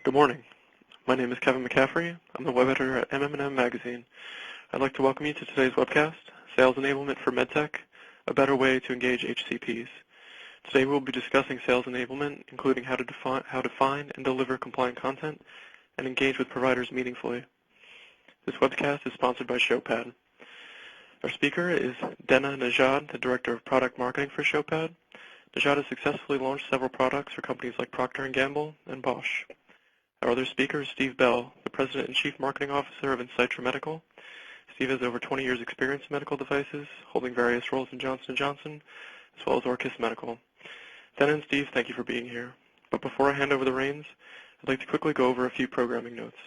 Good morning. My name is Kevin McCaffrey. I'm the web editor at M magazine. I'd like to welcome you to today's webcast, Sales Enablement for MedTech, a better way to engage HCPs. Today we'll be discussing sales enablement, including how to find and deliver compliant content and engage with providers meaningfully. This webcast is sponsored by Showpad. Our speaker is Dena Najad, the Director of Product Marketing for Showpad. Najad has successfully launched several products for companies like Procter & Gamble and Bosch. Our other speaker is Steve Bell, the President and Chief Marketing Officer of Incytra Medical. Steve has over 20 years' experience in medical devices, holding various roles in Johnson & Johnson, as well as Orchis Medical. Dena and Steve, thank you for being here. But before I hand over the reins, I'd like to quickly go over a few programming notes.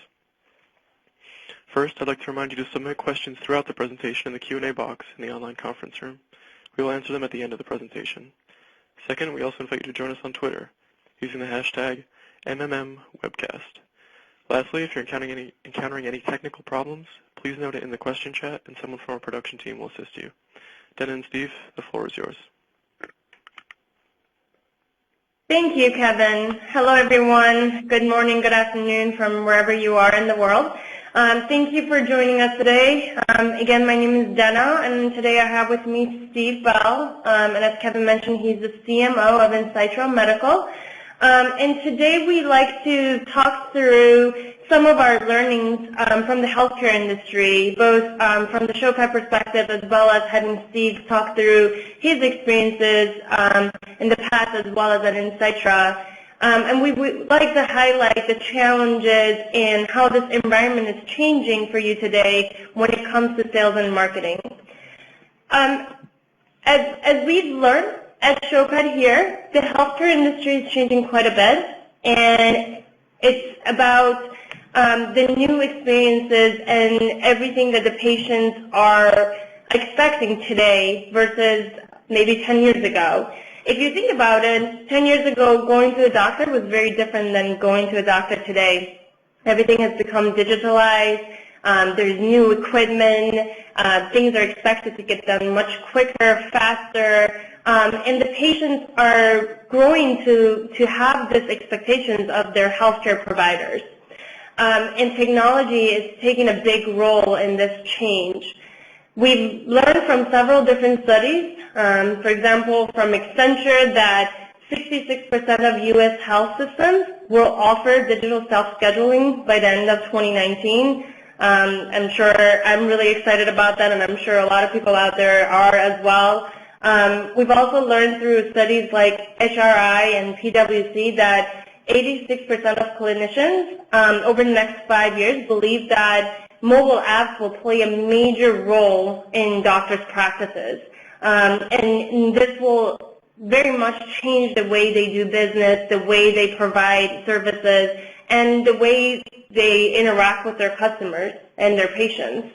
First, I'd like to remind you to submit questions throughout the presentation in the Q&A box in the online conference room. We will answer them at the end of the presentation. Second, we also invite you to join us on Twitter using the hashtag MMMWebcast. Lastly, if you're encountering any technical problems, please note it in the question chat and someone from our production team will assist you. Dena and Steve, the floor is yours. Thank you, Kevin. Hello, everyone. Good morning, good afternoon from wherever you are in the world. Thank you for joining us today. Again, my name is Dena, and today I have with me Steve Bell. And as Kevin mentioned, he's the CMO of Incytra Medical. And today we'd like to talk through some of our learnings from the healthcare industry, both from the Showpad perspective as well as having Steve talk through his experiences in the past as well as at Incytra. And we would like to highlight the challenges and how this environment is changing for you today when it comes to sales and marketing. As we've learned at Showpad here, the healthcare industry is changing quite a bit, and it's about the new experiences and everything that the patients are expecting today versus maybe 10 years ago. If you think about it, 10 years ago, going to a doctor was very different than going to a doctor today. Everything has become digitalized. There's new equipment. Things are expected to get done much quicker, faster. And the patients are growing to have these expectations of their healthcare providers. And technology is taking a big role in this change. We've learned from several different studies, for example, from Accenture, that 66% of U.S. health systems will offer digital self-scheduling by the end of 2019. I'm really excited about that, and I'm sure a lot of people out there are as well. We've also learned through studies like HRI and PwC that 86% of clinicians over the next 5 years believe that mobile apps will play a major role in doctors' practices. And this will very much change the way they do business, the way they provide services, and the way they interact with their customers and their patients.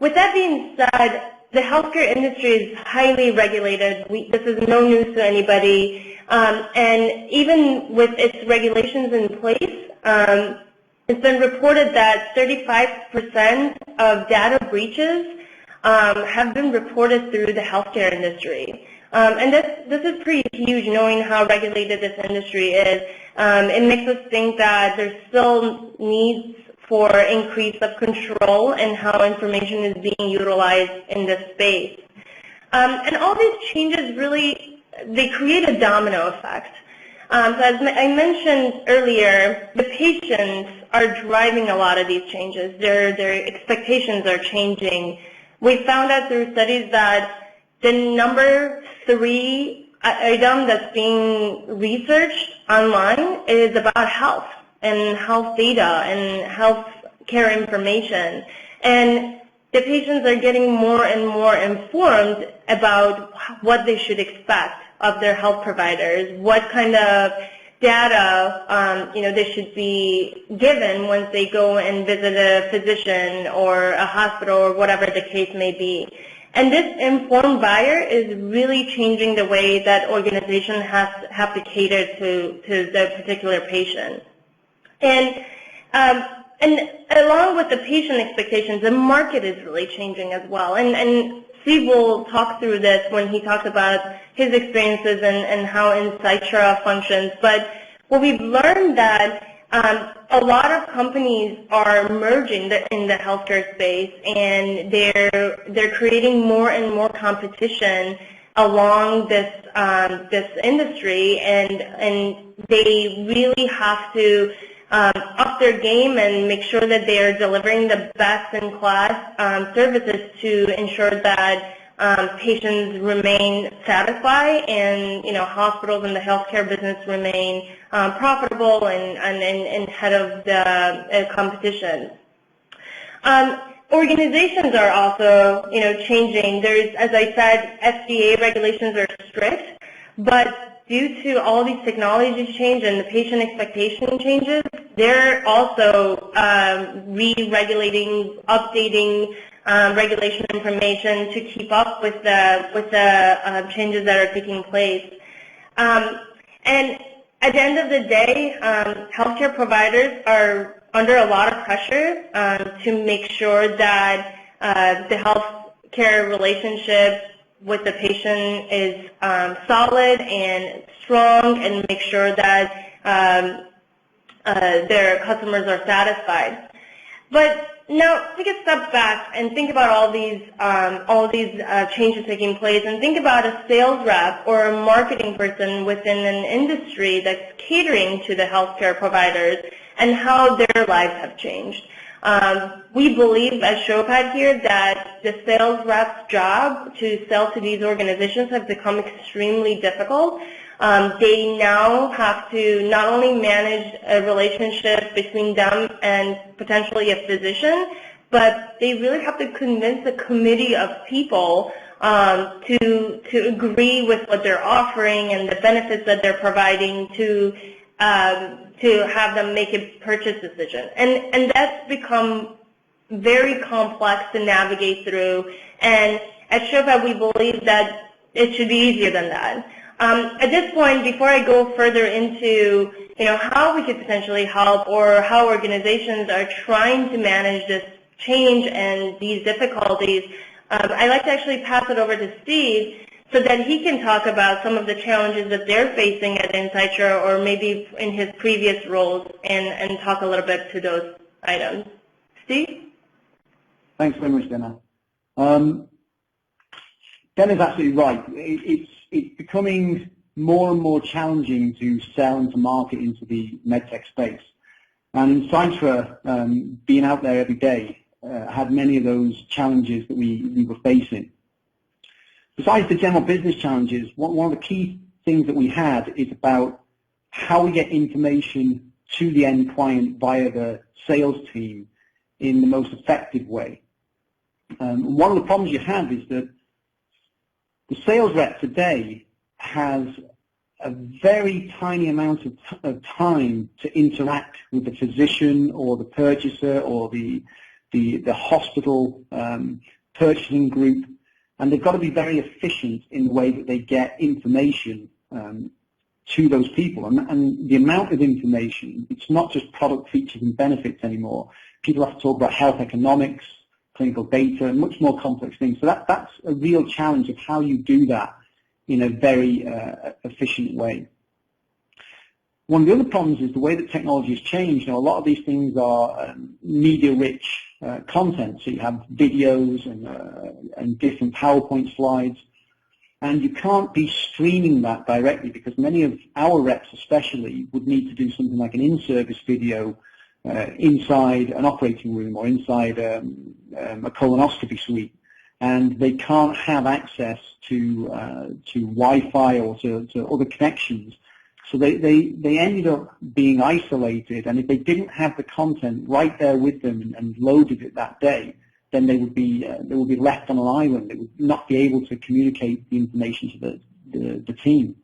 With that being said, the healthcare industry is highly regulated. This is no news to anybody. And even with its regulations in place, it's been reported that 35% of data breaches have been reported through the healthcare industry. And this is pretty huge, knowing how regulated this industry is. It makes us think that there's still needs for increase of control and how information is being utilized in this space. And all these changes really, they create a domino effect. So as I mentioned earlier, the patients are driving a lot of these changes. Their expectations are changing. We found out through studies that the number 3 item that's being researched online is about health and health data and health care information. And the patients are getting more and more informed about what they should expect of their health providers, what kind of data they should be given once they go and visit a physician or a hospital or whatever the case may be. And this informed buyer is really changing the way that organizations have to cater to the particular patient. And along with the patient expectations, the market is really changing as well. And Steve will talk through this when he talks about his experiences and how Incytra functions. But what we've learned that a lot of companies are merging in the healthcare space, and they're creating more and more competition along this industry, and they really have to up their game and make sure that they are delivering the best-in-class services to ensure that patients remain satisfied, and hospitals and the healthcare business remain profitable and ahead of the competition. Organizations are also changing. There's, as I said, FDA regulations are strict, but due to all these technology change and the patient expectation changes, they're also re-regulating, updating regulation information to keep up with the changes that are taking place. And at the end of the day, healthcare providers are under a lot of pressure to make sure that the healthcare relationship with the patient is solid and strong, and make sure that their customers are satisfied. But now take a step back and think about all these changes taking place, and think about a sales rep or a marketing person within an industry that's catering to the healthcare providers and how their lives have changed. We believe at Showpad here that the sales rep's job to sell to these organizations has become extremely difficult. They now have to not only manage a relationship between them and potentially a physician, but they really have to convince a committee of people to agree with what they're offering and the benefits that they're providing to have them make a purchase decision. And that's become very complex to navigate through. And at Showpad, we believe that it should be easier than that. At this point, before I go further into how we could potentially help, or how organizations are trying to manage this change and these difficulties, I'd like to actually pass it over to Steve so that he can talk about some of the challenges that they're facing at InsightSure, or maybe in his previous roles, and talk a little bit to those items. Steve? Thanks very much, Dana. Dana's absolutely right. It's becoming more and more challenging to sell and to market into the MedTech space. And InsightSure, being out there every day, had many of those challenges that we were facing. Besides the general business challenges, one of the key things that we had is about how we get information to the end client via the sales team in the most effective way. One of the problems you have is that the sales rep today has a very tiny amount of time to interact with the physician or the purchaser or the hospital purchasing group, and they've got to be very efficient in the way that they get information to those people. And the amount of information, it's not just product features and benefits anymore. People have to talk about health economics, clinical data, and much more complex things. So that's a real challenge of how you do that in a very efficient way. One of the other problems is the way that technology has changed. A lot of these things are media-rich content. So you have videos and different PowerPoint slides, and you can't be streaming that directly, because many of our reps especially would need to do something like an in-service video inside an operating room or inside a colonoscopy suite, and they can't have access to Wi-Fi or to other connections. So they ended up being isolated, and if they didn't have the content right there with them and loaded it that day, then they would be left on an island. They would not be able to communicate the information to the team.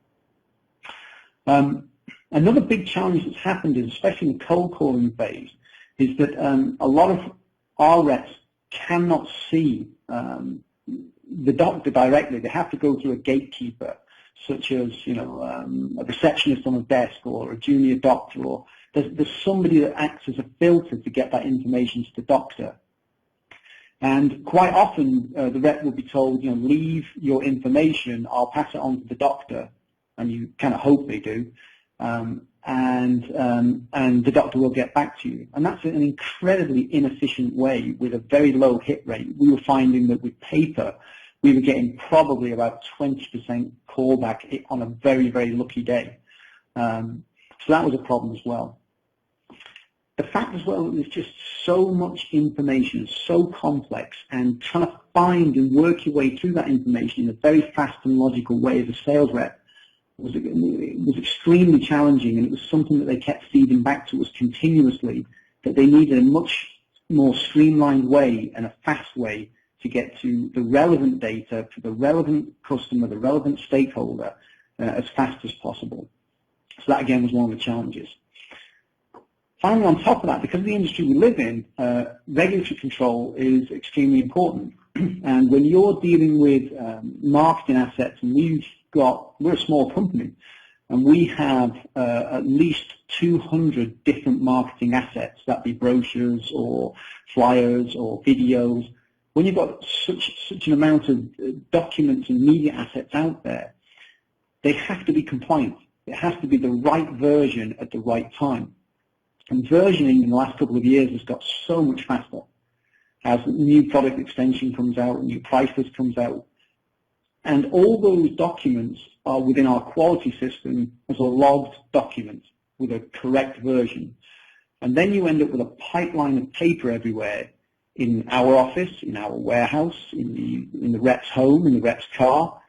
Another big challenge that's happened is, especially in the cold calling phase, is that a lot of our reps cannot see the doctor directly. They have to go through a gatekeeper, such as a receptionist on a desk or a junior doctor, or there's somebody that acts as a filter to get that information to the doctor. And quite often the rep will be told, leave your information, I'll pass it on to the doctor, and you kind of hope they do. and the doctor will get back to you. And that's an incredibly inefficient way with a very low hit rate. We were finding that with paper, we were getting probably about 20% callback on a very, very lucky day. So that was a problem as well. The fact as well that there's just so much information, so complex, and trying to find and work your way through that information in a very fast and logical way as a sales rep was extremely challenging, and it was something that they kept feeding back to us continuously, that they needed a much more streamlined way and a fast way to get to the relevant data, to the relevant customer, the relevant stakeholder as fast as possible. So that again was one of the challenges. Finally, on top of that, because of the industry we live in, regulatory control is extremely important. And when you're dealing with marketing assets, and we're a small company, and we have at least 200 different marketing assets, that be brochures or flyers or videos. When you've got such an amount of documents and media assets out there, they have to be compliant. It has to be the right version at the right time. And versioning in the last couple of years has got so much faster. As new product extension comes out, new price list comes out, and all those documents are within our quality system as a logged document with a correct version. And then you end up with a pipeline of paper everywhere in our office, in our warehouse, in the rep's home, in the rep's car,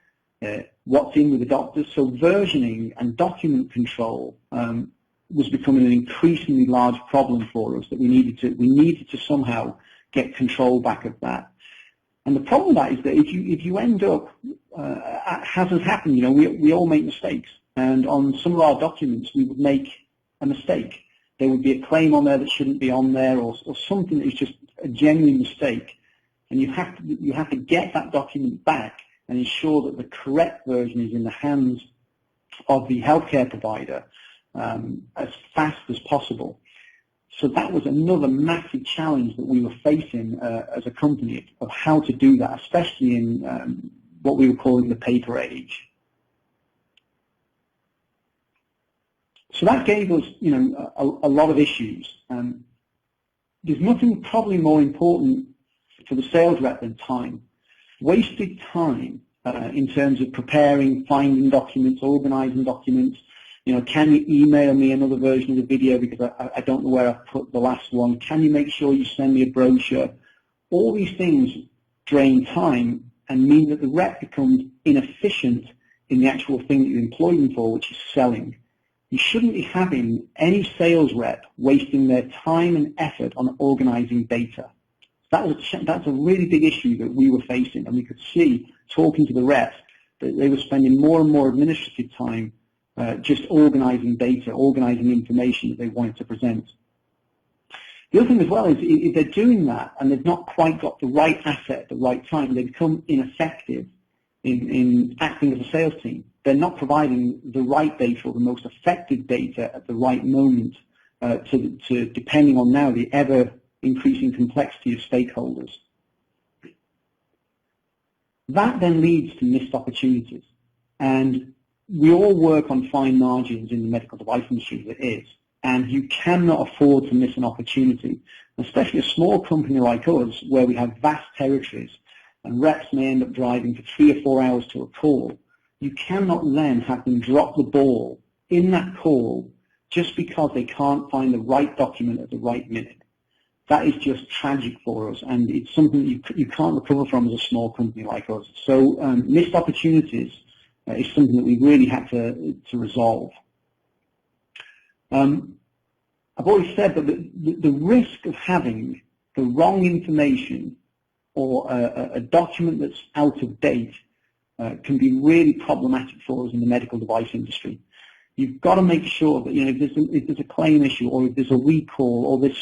what's in with the doctors. So versioning and document control was becoming an increasingly large problem for us that we needed to somehow get control back of that. And the problem with that is that if you end up, as has happened, you know, we all make mistakes, and on some of our documents we would make a mistake. There would be a claim on there that shouldn't be on there, or something that is just a genuine mistake, and you have to get that document back and ensure that the correct version is in the hands of the healthcare provider as fast as possible. So that was another massive challenge that we were facing as a company, of how to do that, especially in what we were calling the paper age. So that gave us, you know, a lot of issues. There's nothing probably more important for the sales rep than time. Wasted time in terms of preparing, finding documents, organizing documents. You know, can you email me another version of the video because I don't know where I've put the last one? Can you make sure you send me a brochure? All these things drain time and mean that the rep becomes inefficient in the actual thing that you employ them for, which is selling. You shouldn't be having any sales rep wasting their time and effort on organizing data. That's a really big issue that we were facing, and we could see, talking to the reps, that they were spending more and more administrative time just organizing data, organizing information that they wanted to present. The other thing as well is if they're doing that and they've not quite got the right asset at the right time, they become ineffective in acting as a sales team. They're not providing the right data or the most effective data at the right moment to depending on now the ever-increasing complexity of stakeholders. That then leads to missed opportunities. And we all work on fine margins in the medical device industry as it is, and you cannot afford to miss an opportunity, especially a small company like us where we have vast territories and reps may end up driving for 3 or 4 hours to a call. You cannot then have them drop the ball in that call just because they can't find the right document at the right minute. That is just tragic for us, and it's something you can't recover from as a small company like us. So missed opportunities is something that we really had to resolve. I've already said that the risk of having the wrong information or a document that's out of date can be really problematic for us in the medical device industry. You've got to make sure that, you know, if there's a claim issue or if there's a recall or there's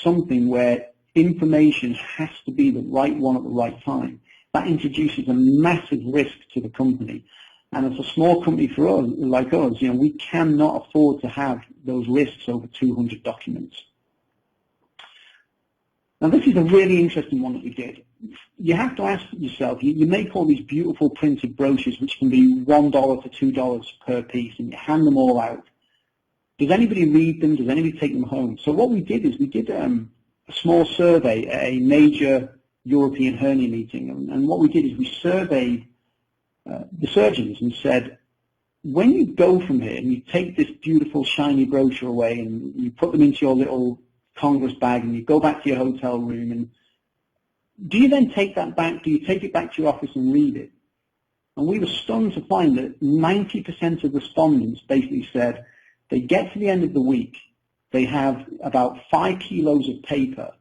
something where information has to be the right one at the right time, that introduces a massive risk to the company. And as a small company for us, like us, you know, we cannot afford to have those risks over 200 documents. Now, this is a really interesting one that we did. You have to ask yourself, you make all these beautiful printed brochures, which can be $1 to $2 per piece, and you hand them all out. Does anybody read them? Does anybody take them home? So what we did is we did a small survey at a major European hernia meeting, and what we did is we surveyed the surgeons and said, when you go from here and you take this beautiful shiny brochure away and you put them into your little Congress bag and you go back to your hotel room, and do you then take that back, do you take it back to your office and read it? And we were stunned to find that 90% of respondents basically said they get to the end of the week, they have about 5 kilos of paper,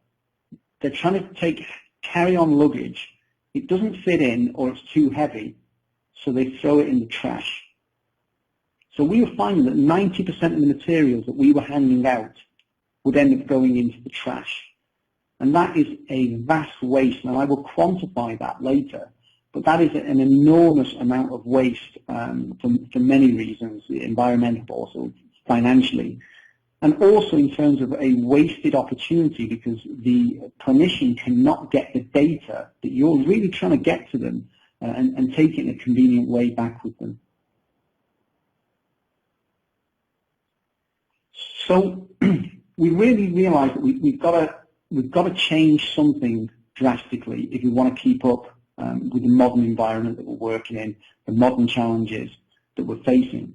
they're trying to carry on luggage, it doesn't fit in or it's too heavy, so they throw it in the trash. So we were finding that 90% of the materials that we were handing out would end up going into the trash. And that is a vast waste. Now, I will quantify that later, but that is an enormous amount of waste for many reasons, environmental, but also financially. And also in terms of a wasted opportunity, because the clinician cannot get the data that you're really trying to get to them and take it in a convenient way back with them. So we really realized that we've got to change something drastically if we want to keep up with the modern environment that we're working in, the modern challenges that we're facing.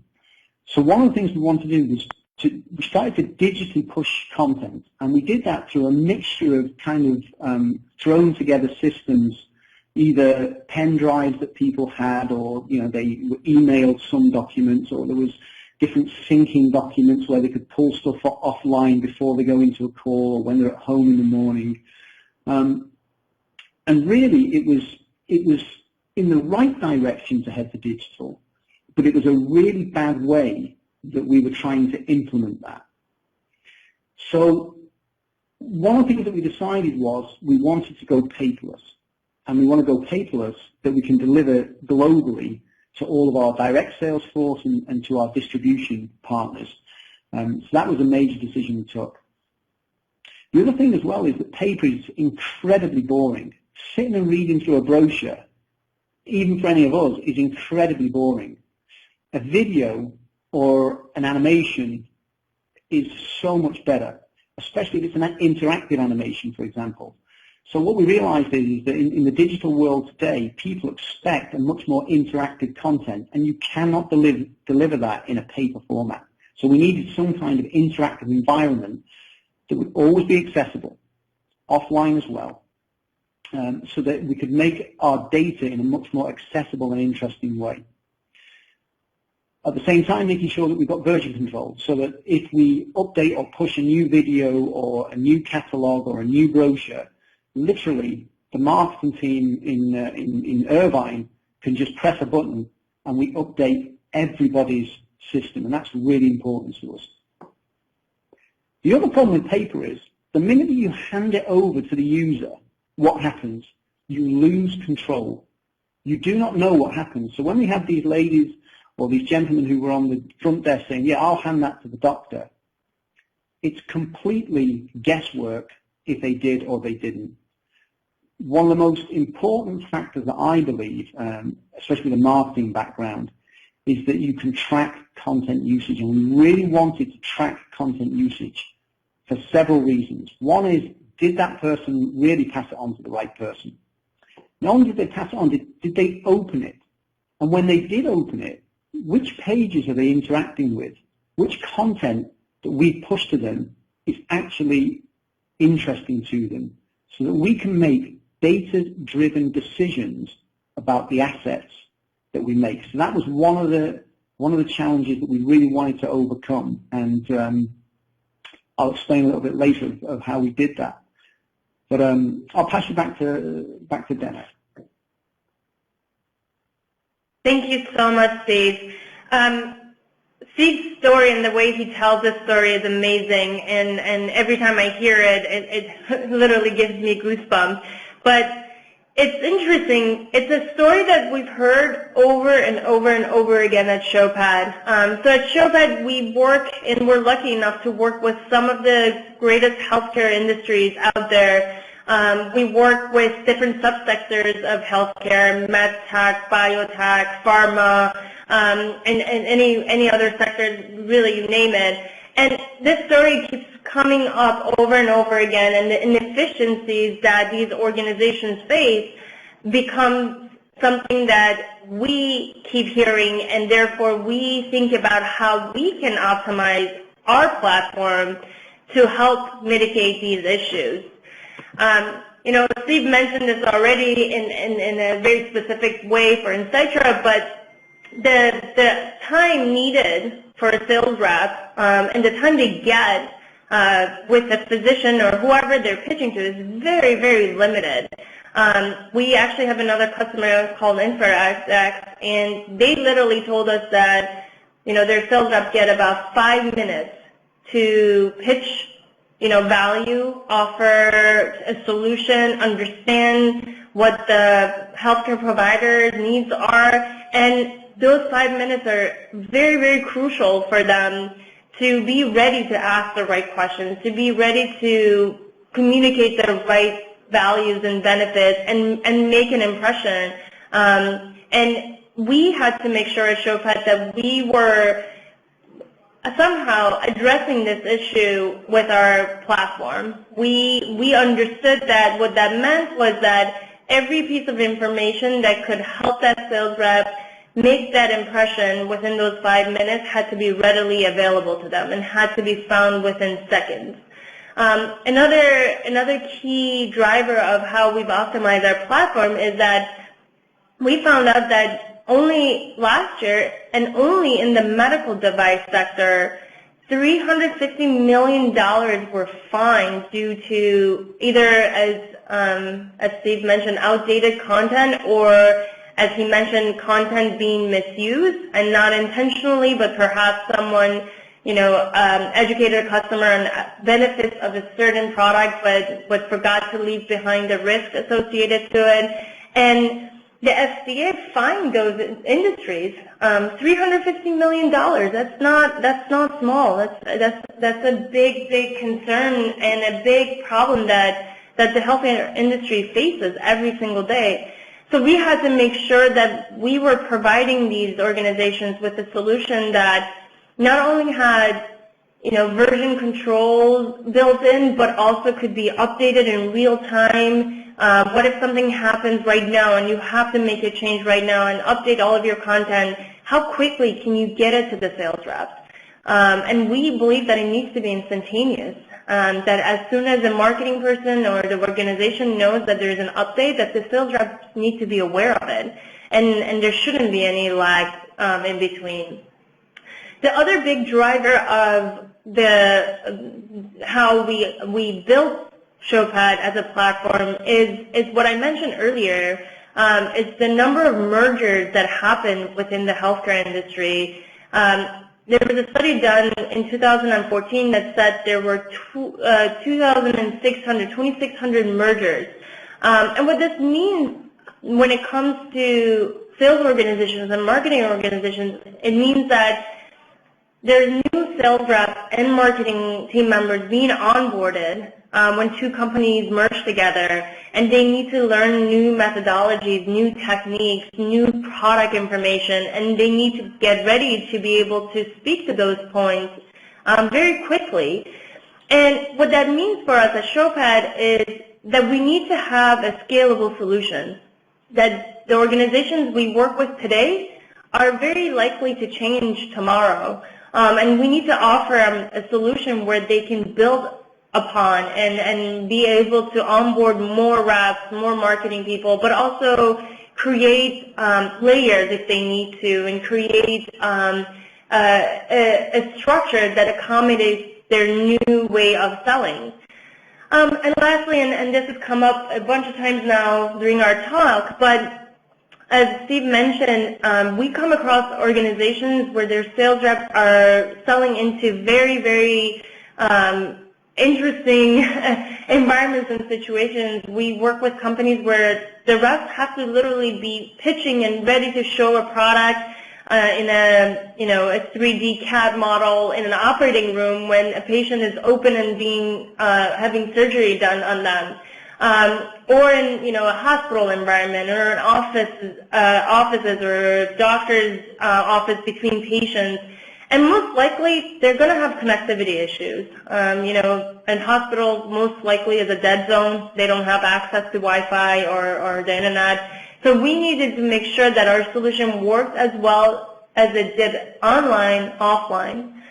So one of the things we wanted to do was we started to digitally push content, and we did that through a mixture of kind of thrown together systems, either pen drives that people had, or they emailed some documents, or there was different syncing documents where they could pull stuff offline before they go into a call or when they're at home in the morning. And really it was in the right direction to head to digital, but it was a really bad way that we were trying to implement that. So one of the things that we decided was we wanted to go paperless, and we want to go paperless that we can deliver globally to all of our direct sales force and to our distribution partners. So that was a major decision we took. The other thing as well is that paper is incredibly boring. Sitting and reading through a brochure, even for any of us, is incredibly boring. A video or an animation is so much better, especially if it's an interactive animation, for example. So what we realized is that in the digital world today, people expect a much more interactive content, and you cannot deliver that in a paper format. So we needed some kind of interactive environment that would always be accessible, offline as well, so that we could make our data in a much more accessible and interesting way. At the same time, making sure that we've got version control, so that if we update or push a new video or a new catalog or a new brochure, literally the marketing team in Irvine can just press a button and we update everybody's system, and that's really important to us. The other problem with paper is the minute that you hand it over to the user, what happens? You lose control. You do not know what happens. So when we have these ladies or these gentlemen who were on the front desk saying, yeah, I'll hand that to the doctor, it's completely guesswork if they did or they didn't. One of the most important factors that I believe, especially with a marketing background, is that you can track content usage, and we really wanted to track content usage for several reasons. One is, did that person really pass it on to the right person? Not only did they pass it on, did they open it? And when they did open it, which pages are they interacting with? Which content that we push to them is actually interesting to them, so that we can make data-driven decisions about the assets that we make. So that was one of the challenges that we really wanted to overcome, and I'll explain a little bit later of how we did that. But I'll pass you back to Dennis. Thank you so much, Steve. Steve's story and the way he tells this story is amazing, and every time I hear it, it literally gives me goosebumps. But it's interesting. It's a story that we've heard over and over and over again at Showpad. So at Showpad, we work, and we're lucky enough to work with some of the greatest healthcare industries out there. We work with different subsectors of healthcare, MedTech, biotech, pharma, and any other sector, really, you name it. And this story keeps coming up over and over again, and the inefficiencies that these organizations face become something that we keep hearing, and therefore we think about how we can optimize our platform to help mitigate these issues. Steve mentioned this already in a very specific way for Incitra, but the time needed for a sales rep and the time they get with a physician or whoever they're pitching to is very, very limited. We actually have another customer called InfoX, and they literally told us that their sales reps get about 5 minutes to pitch value, offer a solution, understand what the healthcare provider's needs are, and those 5 minutes are very, very crucial for them to be ready to ask the right questions, to be ready to communicate the right values and benefits and make an impression. And we had to make sure at Showpad that we were somehow addressing this issue with our platform. We understood that what that meant was that every piece of information that could help that sales rep make that impression within those 5 minutes had to be readily available to them and had to be found within seconds. Another key driver of how we've optimized our platform is that we found out that only last year and only in the medical device sector, $350 million were fined due to either, as Steve mentioned, outdated content, or as he mentioned, content being misused, and not intentionally, but perhaps someone educated a customer on benefits of a certain product, but forgot to leave behind the risk associated to it. And the FDA fined those industries $350 million. That's not small. That's a big concern and a big problem that the healthcare industry faces every single day. So we had to make sure that we were providing these organizations with a solution that not only had version controls built in, but also could be updated in real time. What if something happens right now and you have to make a change right now and update all of your content? How quickly can you get it to the sales reps? And we believe that it needs to be instantaneous. That as soon as a marketing person or the organization knows that there's an update, that the sales reps need to be aware of it, and there shouldn't be any lag in between. The other big driver of how we built Showpad as a platform is what I mentioned earlier. It's the number of mergers that happen within the healthcare industry. There was a study done in 2014 that said there were 2,600 mergers. And what this means when it comes to sales organizations and marketing organizations, it means that there's new sales reps and marketing team members being onboarded when two companies merge together, and they need to learn new methodologies, new techniques, new product information, and they need to get ready to be able to speak to those points very quickly. And what that means for us at Showpad is that we need to have a scalable solution, that the organizations we work with today are very likely to change tomorrow. And we need to offer them a solution where they can build upon and be able to onboard more reps, more marketing people, but also create layers if they need to, and create a structure that accommodates their new way of selling. And lastly, and this has come up a bunch of times now during our talk, but as Steve mentioned, we come across organizations where their sales reps are selling into very, very interesting environments and situations. We work with companies where the reps have to literally be pitching and ready to show a product in a 3D CAD model in an operating room when a patient is open and having surgery done on them. Or in a hospital environment, or an offices or a doctor's office between patients. And most likely, they're going to have connectivity issues. In hospital, most likely is a dead zone. They don't have access to Wi-Fi or the internet. So we needed to make sure that our solution worked as well as it did online, offline.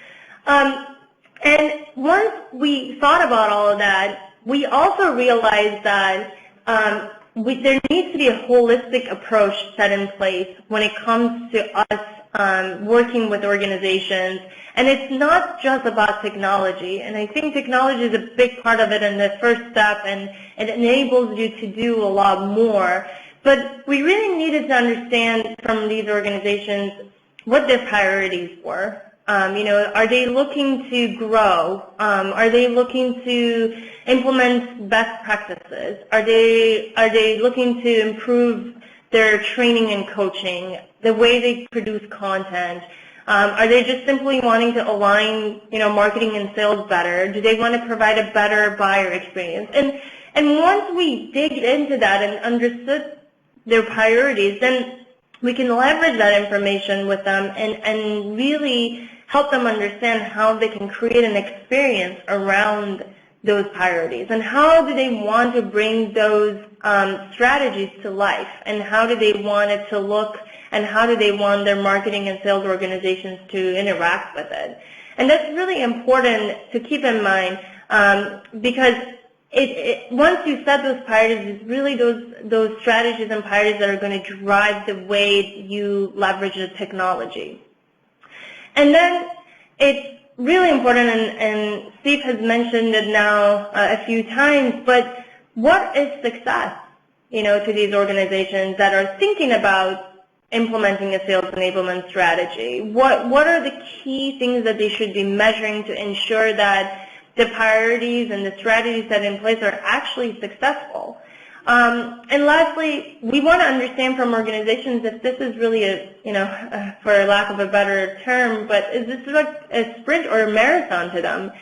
And once we thought about all of that, we also realized that there needs to be a holistic approach set in place when it comes to us working with organizations. And it's not just about technology. And I think technology is a big part of it in the first step, and it enables you to do a lot more. But we really needed to understand from these organizations what their priorities were. Are they looking to grow? Are they looking to implement best practices? Are they looking to improve their training and coaching, the way they produce content? Are they just simply wanting to align, marketing and sales better? Do they want to provide a better buyer experience? And once we dig into that and understood their priorities, then we can leverage that information with them and really help them understand how they can create an experience around those priorities, and how do they want to bring those strategies to life, and how do they want it to look, and how do they want their marketing and sales organizations to interact with it. And that's really important to keep in mind because once you set those priorities, it's really those strategies and priorities that are going to drive the way you leverage the technology. And then it's really important, and Steve has mentioned it now a few times, but what is success, to these organizations that are thinking about implementing a sales enablement strategy? What are the key things that they should be measuring to ensure that the priorities and the strategies set in place are actually successful? And lastly, we want to understand from organizations if this is really for lack of a better term, but is this like a sprint or a marathon to them?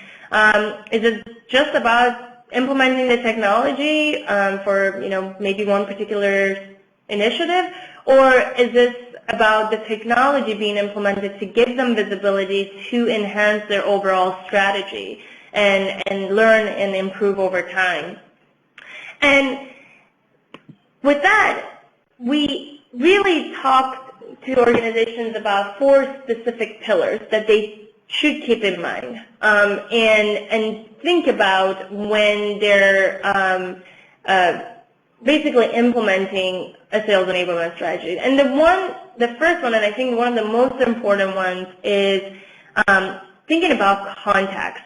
Is it just about implementing the technology for maybe one particular initiative, or is this about the technology being implemented to give them visibility to enhance their overall strategy and learn and improve over time? And with that, we really talked to organizations about 4 specific pillars that they should keep in mind and think about when they're basically implementing a sales enablement strategy. And the first one, and I think one of the most important ones, is thinking about context.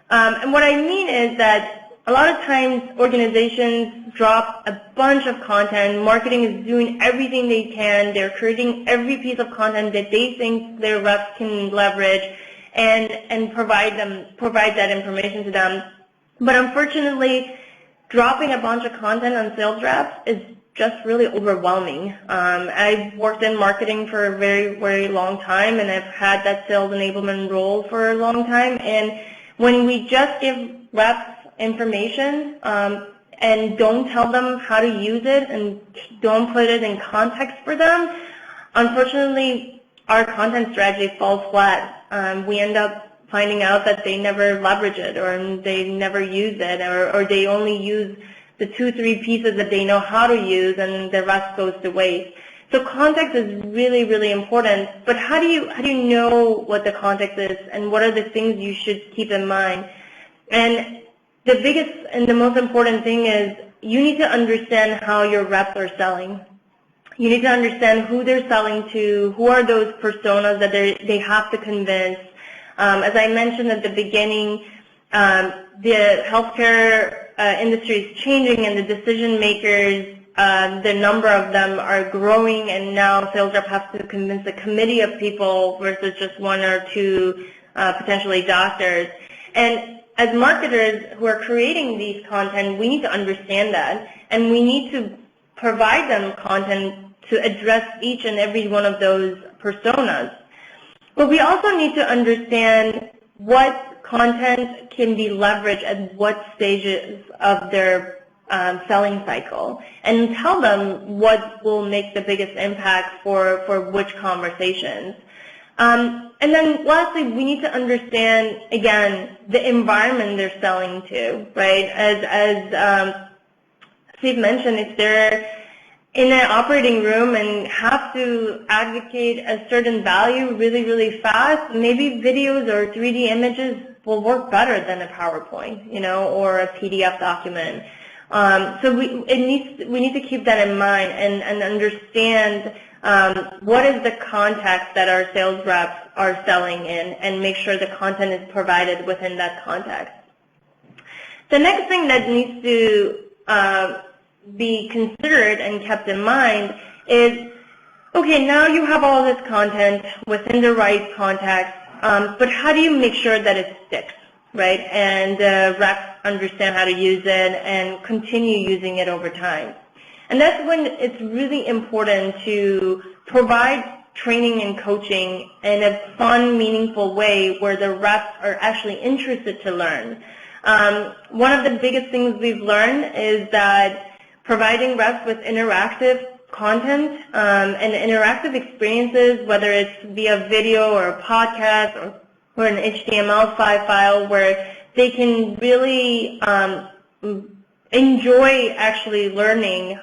And what I mean is that a lot of times organizations drop a bunch of content. Marketing is doing everything they can. They're creating every piece of content that they think their reps can leverage and provide that information to them. But unfortunately, dropping a bunch of content on sales reps is just really overwhelming. I've worked in marketing for a very, very long time, and I've had that sales enablement role for a long time. And when we just give reps information and don't tell them how to use it and don't put it in context for them, unfortunately, our content strategy falls flat. We end up finding out that they never leverage it, or they never use it, or they only use the 2-3 pieces that they know how to use, and the rest goes to waste. So context is really, really important. But how do you know what the context is, and what are the things you should keep in mind? And the biggest and the most important thing is you need to understand how your reps are selling. You need to understand who they're selling to, who are those personas that they have to convince. As I mentioned at the beginning, the healthcare industry is changing, and the decision makers, the number of them are growing, and now sales rep have to convince a committee of people versus just 1 or 2 potentially doctors. And as marketers who are creating these content, we need to understand that, and we need to provide them content to address each and every one of those personas. But we also need to understand what content can be leveraged at what stages of their selling cycle, and tell them what will make the biggest impact for which conversations. And then lastly, we need to understand, again, the environment they're selling to, right? As Steve mentioned, if they're in an operating room and have to advocate a certain value really, really fast, maybe videos or 3D images will work better than a PowerPoint, or a PDF document. So we need to keep that in mind and understand what is the context that our sales reps are selling in, and make sure the content is provided within that context. The next thing that needs to be considered and kept in mind is, okay, now you have all this content within the right context, but how do you make sure that it sticks, right? And reps understand how to use it and continue using it over time. And that's when it's really important to provide training and coaching in a fun, meaningful way where the reps are actually interested to learn. One of the biggest things we've learned is that providing reps with interactive content and interactive experiences, whether it's via video or a podcast or an HTML5 file, where they can really enjoy actually learning,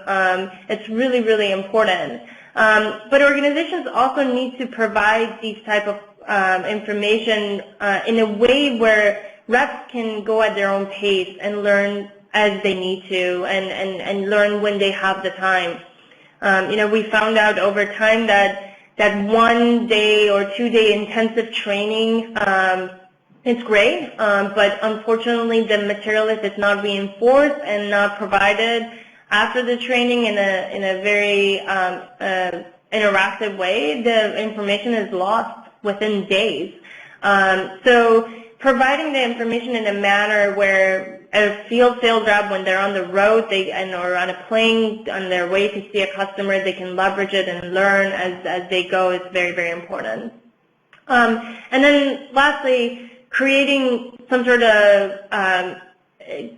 it's really, really important. But organizations also need to provide these type of information in a way where reps can go at their own pace and learn as they need to, and learn when they have the time. We found out over time that 1 day or 2 day intensive training, it's great, but unfortunately the material, if it's not reinforced and not provided after the training in a very interactive way, the information is lost within days. So providing the information in a manner where a field sales rep, when they're on the road or on a plane on their way to see a customer, they can leverage it and learn as they go is very, very important. And then lastly, creating some sort of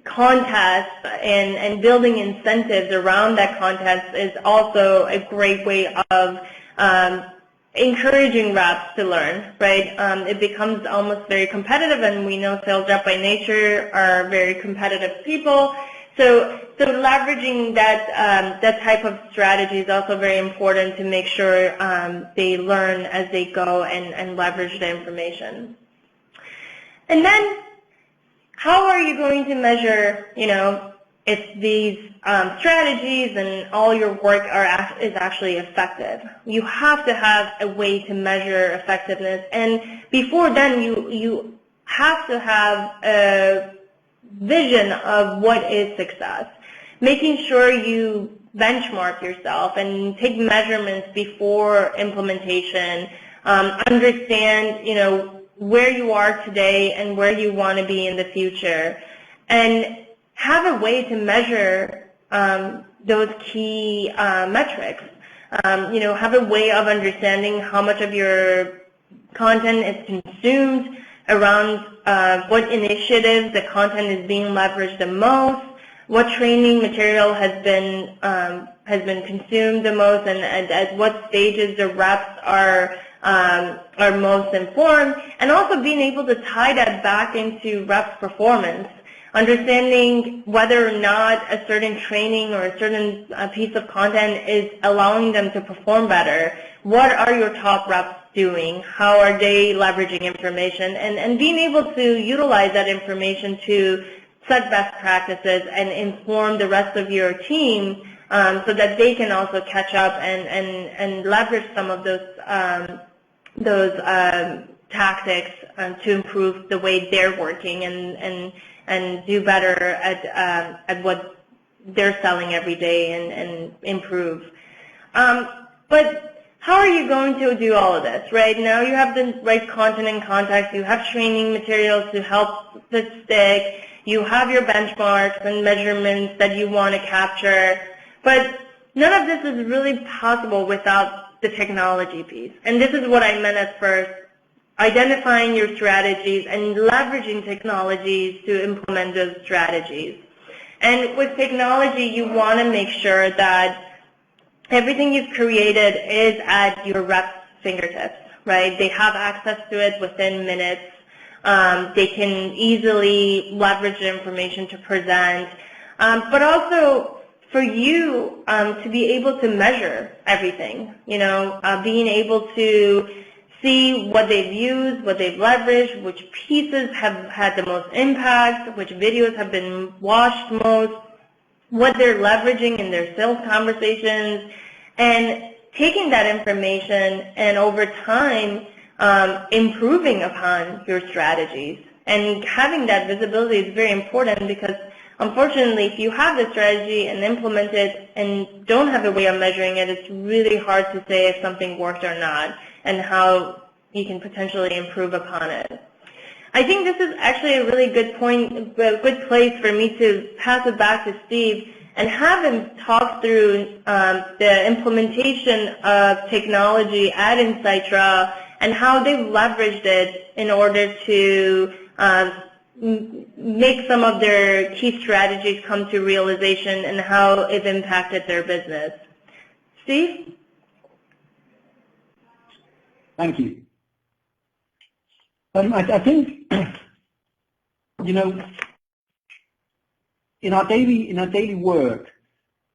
contest and building incentives around that contest is also a great way of encouraging reps to learn, right? It becomes almost very competitive, and we know sales reps by nature are very competitive people. So leveraging that type of strategy is also very important to make sure they learn as they go and leverage the information. And then, how are you going to measure, if these strategies and all your work is actually effective? You have to have a way to measure effectiveness, and before then, you have to have a vision of what is success. Making sure you benchmark yourself and take measurements before implementation. Understand, where you are today and where you want to be in the future, and have a way to measure those key metrics. Have a way of understanding how much of your content is consumed, around what initiatives the content is being leveraged the most, what training material has been consumed the most, and at what stages the reps are most informed, and also being able to tie that back into reps' performance. Understanding whether or not a certain training or a certain piece of content is allowing them to perform better. What are your top reps doing? How are they leveraging information? And being able to utilize that information to set best practices and inform the rest of your team so that they can also catch up and leverage some of those tactics to improve the way they're working and do better at what they're selling every day and improve. But how are you going to do all of this, right? Now you have the right content and context, you have training materials to help it stick, you have your benchmarks and measurements that you want to capture, but none of this is really possible without the technology piece. And this is what I meant at first. Identifying your strategies and leveraging technologies to implement those strategies. And with technology, you want to make sure that everything you've created is at your rep's fingertips, right? They have access to it within minutes. They can easily leverage the information to present, but also for you to be able to measure everything, being able to see what they've used, what they've leveraged, which pieces have had the most impact, which videos have been watched most, what they're leveraging in their sales conversations, and taking that information and over time improving upon your strategies. And having that visibility is very important because unfortunately, if you have the strategy and implement it and don't have a way of measuring it, it's really hard to say if something worked or not and how you can potentially improve upon it. I think this is actually a really good point, a good place for me to pass it back to Steve and have him talk through the implementation of technology at Incitra and how they've leveraged it in order to make some of their key strategies come to realization and how it's impacted their business. Steve? Thank you. I think, in our daily work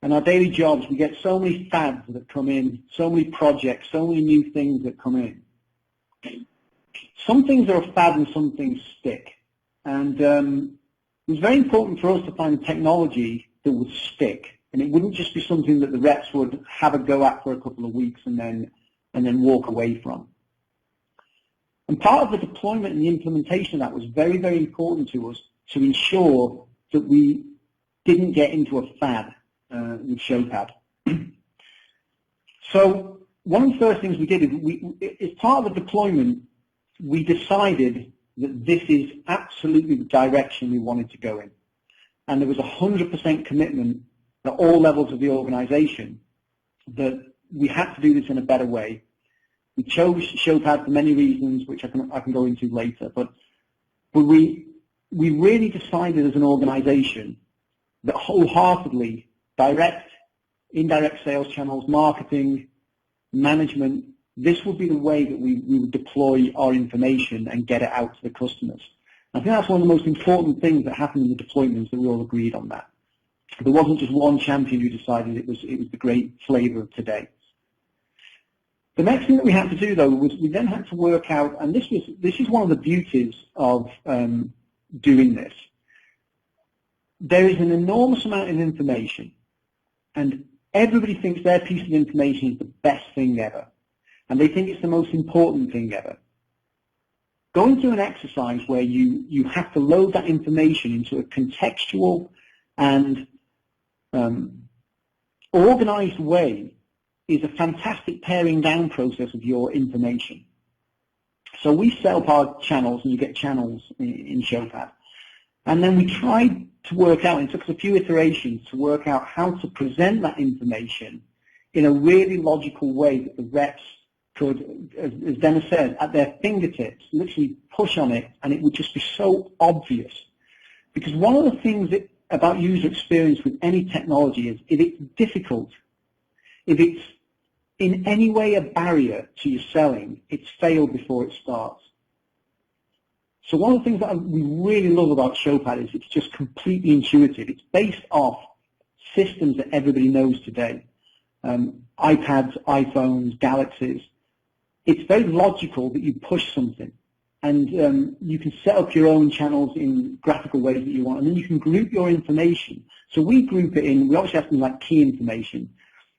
and our daily jobs, we get so many fads that come in, so many projects, so many new things that come in. Some things are a fad and some things stick. And it was very important for us to find technology that would stick, and it wouldn't just be something that the reps would have a go at for a couple of weeks and then walk away from. And part of the deployment and the implementation of that was very, very important to us to ensure that we didn't get into a fad with Showpad. So one of the first things we did is, as part of the deployment, we decided that this is absolutely the direction we wanted to go in. And there was 100% commitment at all levels of the organization that we had to do this in a better way. We chose Showpad for many reasons, which I can go into later, but we really decided as an organization that wholeheartedly direct, indirect sales channels, marketing, management, this would be the way that we would deploy our information and get it out to the customers. I think that's one of the most important things that happened in the deployments, that we all agreed on that. There wasn't just one champion who decided it was the great flavor of today. The next thing that we had to do, though, was we then had to work out, and this is one of the beauties of doing this. There is an enormous amount of information, and everybody thinks their piece of information is the best thing ever, and they think it's the most important thing ever. Going through an exercise where you have to load that information into a contextual and organized way is a fantastic paring down process of your information. So we sell our channels, and you get channels in Showpad. And then we tried to work out, and it took us a few iterations to work out how to present that information in a really logical way that the reps could, as Dennis said, at their fingertips, literally push on it, and it would just be so obvious. Because one of the things about user experience with any technology is if it's difficult, if it's in any way a barrier to your selling, it's failed before it starts. So one of the things that we really love about Showpad is it's just completely intuitive. It's based off systems that everybody knows today. iPads, iPhones, Galaxies. It's very logical that you push something. And you can set up your own channels in graphical ways that you want, and then you can group your information. So we group it in, we obviously have something like key information.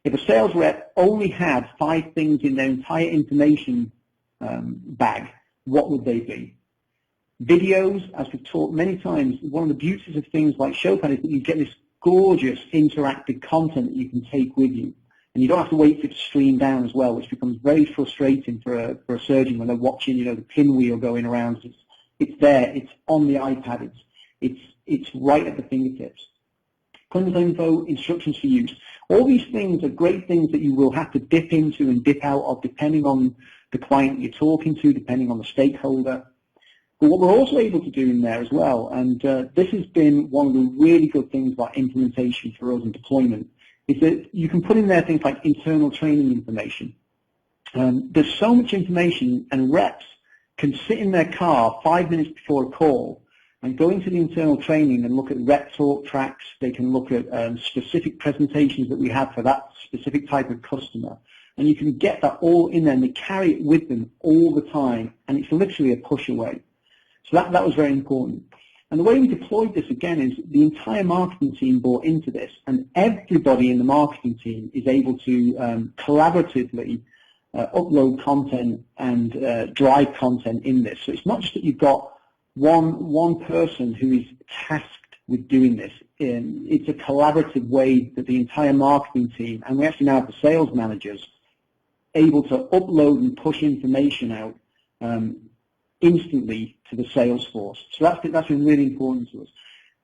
If a sales rep only had 5 things in their entire information bag, what would they be? Videos, as we've talked many times, one of the beauties of things like Showpad is that you get this gorgeous interactive content that you can take with you. And you don't have to wait for it to stream down as well, which becomes very frustrating for a surgeon when they're watching, the pinwheel going around. It's there, it's on the iPad, it's right at the fingertips. Clinical info, instructions for use. All these things are great things that you will have to dip into and dip out of depending on the client you're talking to, depending on the stakeholder. But what we're also able to do in there as well, and this has been one of the really good things about implementation for us and deployment, is that you can put in there things like internal training information. There's so much information, and reps can sit in their car 5 minutes before a call and go into the internal training and look at rep talk tracks. They can look at specific presentations that we have for that specific type of customer. And you can get that all in there, and they carry it with them all the time, and it's literally a push away. So that was very important. And the way we deployed this, again, is the entire marketing team bought into this, and everybody in the marketing team is able to collaboratively upload content and drive content in this. So it's not just that you've got one person who is tasked with doing this. It's a collaborative way that the entire marketing team, and we actually now have the sales managers, able to upload and push information out instantly to the sales force. So that's been really important to us.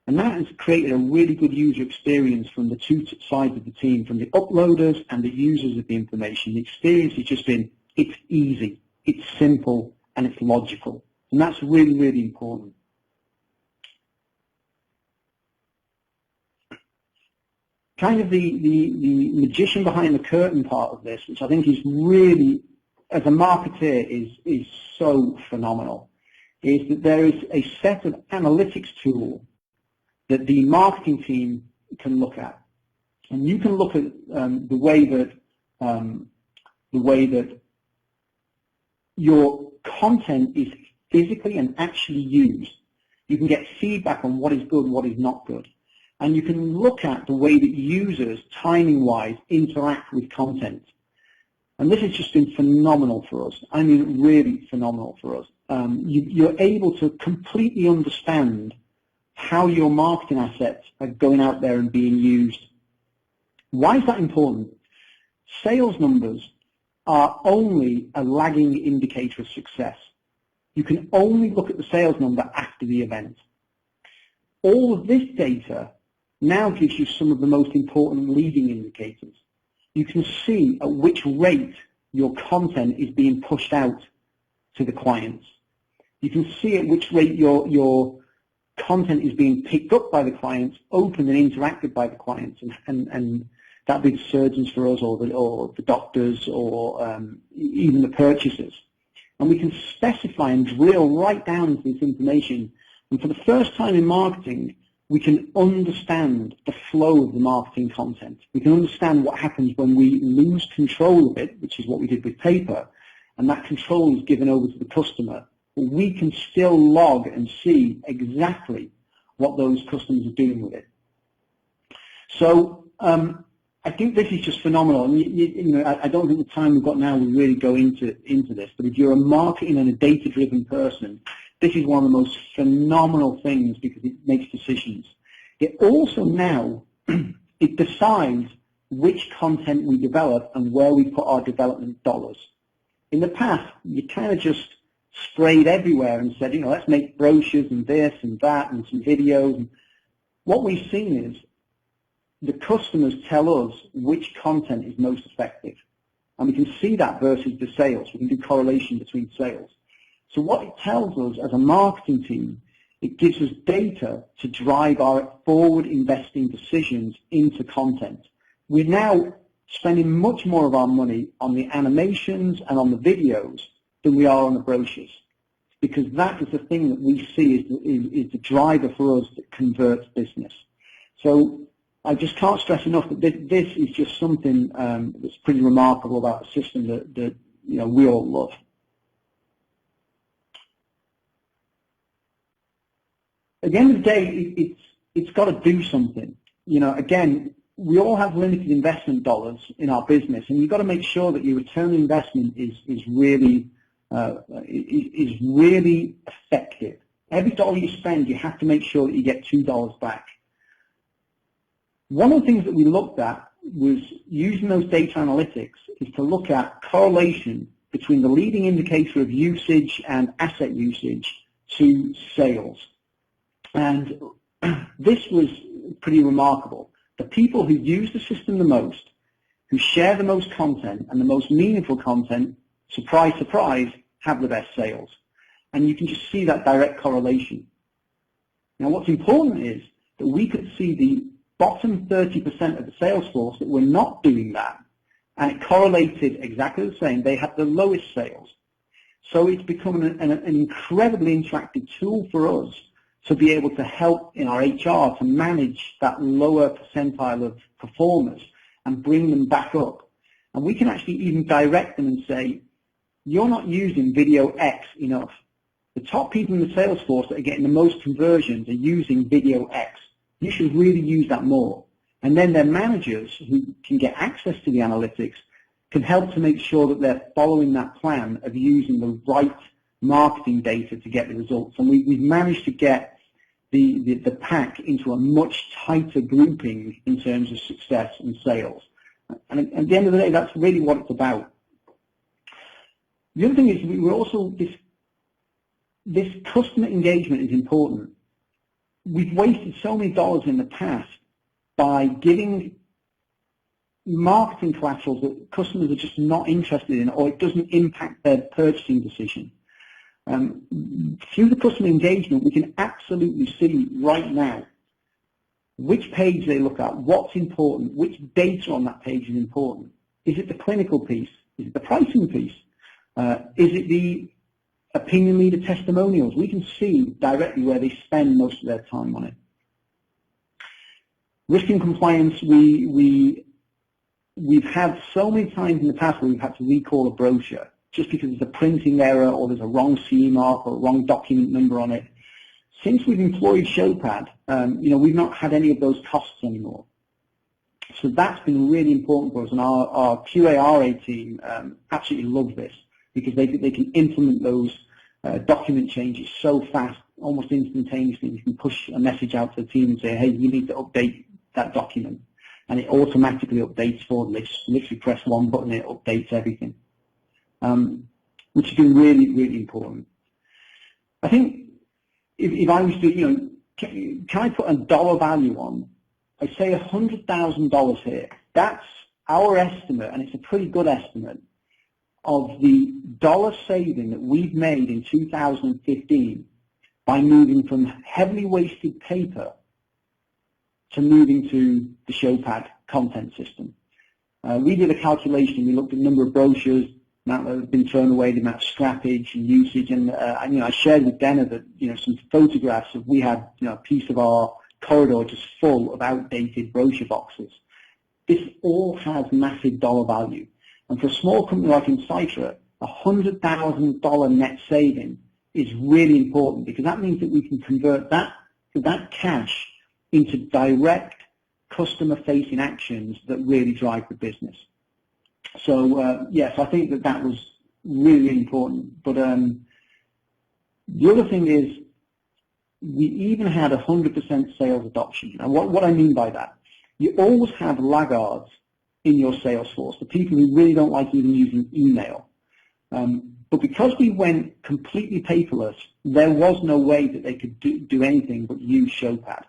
And that has created a really good user experience from the two sides of the team, from the uploaders and the users of the information. The experience has just been, it's easy, it's simple, and it's logical. And that's really, really important. Kind of the magician behind the curtain part of this, which I think is really, as a marketer, is so phenomenal, is that there is a set of analytics tools that the marketing team can look at. And you can look at the way that your content is physically and actually used. You can get feedback on what is good and what is not good. And you can look at the way that users, timing-wise, interact with content. And this has just been phenomenal for us. I mean, really phenomenal for us. You're able to completely understand how your marketing assets are going out there and being used. Why is that important? Sales numbers are only a lagging indicator of success. You can only look at the sales number after the event. All of this data now gives you some of the most important leading indicators. You can see at which rate your content is being pushed out to the clients. You can see at which rate your content is being picked up by the clients, opened and interacted by the clients, and that be the surgeons for us, or the doctors, or even the purchasers. And we can specify and drill right down into this information. And for the first time in marketing, we can understand the flow of the marketing content. We can understand what happens when we lose control of it, which is what we did with paper, and that control is given over to the customer. But we can still log and see exactly what those customers are doing with it. So I think this is just phenomenal. And you know, I don't think the time we've got now will really go into this. But if you're a marketing and a data-driven person, this is one of the most phenomenal things because it makes decisions. It also now, it decides which content we develop and where we put our development dollars. In the past, you kind of just sprayed everywhere and said, you know, let's make brochures and this and that and some videos. And what we've seen is the customers tell us which content is most effective. And we can see that versus the sales. We can do correlation between sales. So what it tells us as a marketing team, it gives us data to drive our forward investing decisions into content. We're now spending much more of our money on the animations and on the videos than we are on the brochures, because that is the thing that we see is the driver for us that converts business. So I just can't stress enough that this is just something that's pretty remarkable about the system that you know, we all love. At the end of the day, it's got to do something. You know, again, we all have limited investment dollars in our business, and you've got to make sure that your return on investment is really effective. Every dollar you spend, you have to make sure that you get $2 back. One of the things that we looked at was using those data analytics is to look at correlation between the leading indicator of usage and asset usage to sales. And this was pretty remarkable. The people who use the system the most, who share the most content and the most meaningful content, surprise, surprise, have the best sales. And you can just see that direct correlation. Now what's important is that we could see the bottom 30% of the sales force that were not doing that, and it correlated exactly the same. They had the lowest sales. So it's become an incredibly interactive tool for us to be able to help in our HR to manage that lower percentile of performers and bring them back up. And we can actually even direct them and say, you're not using video X enough. The top people in the sales force that are getting the most conversions are using video X. You should really use that more. And then their managers who can get access to the analytics can help to make sure that they're following that plan of using the right marketing data to get the results. And we've managed to get the pack into a much tighter grouping in terms of success and sales. And at the end of the day, that's really what it's about. The other thing is we're also, this customer engagement is important. We've wasted so many dollars in the past by giving marketing collaterals that customers are just not interested in, or it doesn't impact their purchasing decision. Through the customer engagement, we can absolutely see right now which page they look at, what's important, which data on that page is important. Is it the clinical piece? Is it the pricing piece? Is it the opinion leader testimonials? We can see directly where they spend most of their time on it. Risk and compliance, we've had so many times in the past where we've had to recall a brochure just because there's a printing error or there's a wrong CE mark or a wrong document number on it. Since we've employed Showpad, we've not had any of those costs anymore. So that's been really important for us, and our QA/RA team absolutely love this because they can implement those document changes so fast, almost instantaneously. You can push a message out to the team and say, hey, you need to update that document, and it automatically updates for them. They just literally press one button and it updates everything, which has been really, really important. I think if I was to, can I put a dollar value on? I say $100,000 here. That's our estimate, and it's a pretty good estimate, of the dollar saving that we've made in 2015 by moving from heavily wasted paper to moving to the Showpad content system. We did a calculation. We looked at the number of brochures, the amount that have been thrown away, the amount of scrappage and usage, and I shared with Dana that some photographs of we had a piece of our corridor just full of outdated brochure boxes. This all has massive dollar value, and for a small company like Incitra, $100,000 net saving is really important because that means that we can convert that cash into direct customer-facing actions that really drive the business. So yes, I think that was really important. But the other thing is we even had 100% sales adoption. And what I mean by that, you always have laggards in your sales force, the people who really don't like even using email. But because we went completely paperless, there was no way that they could do anything but use Showpad.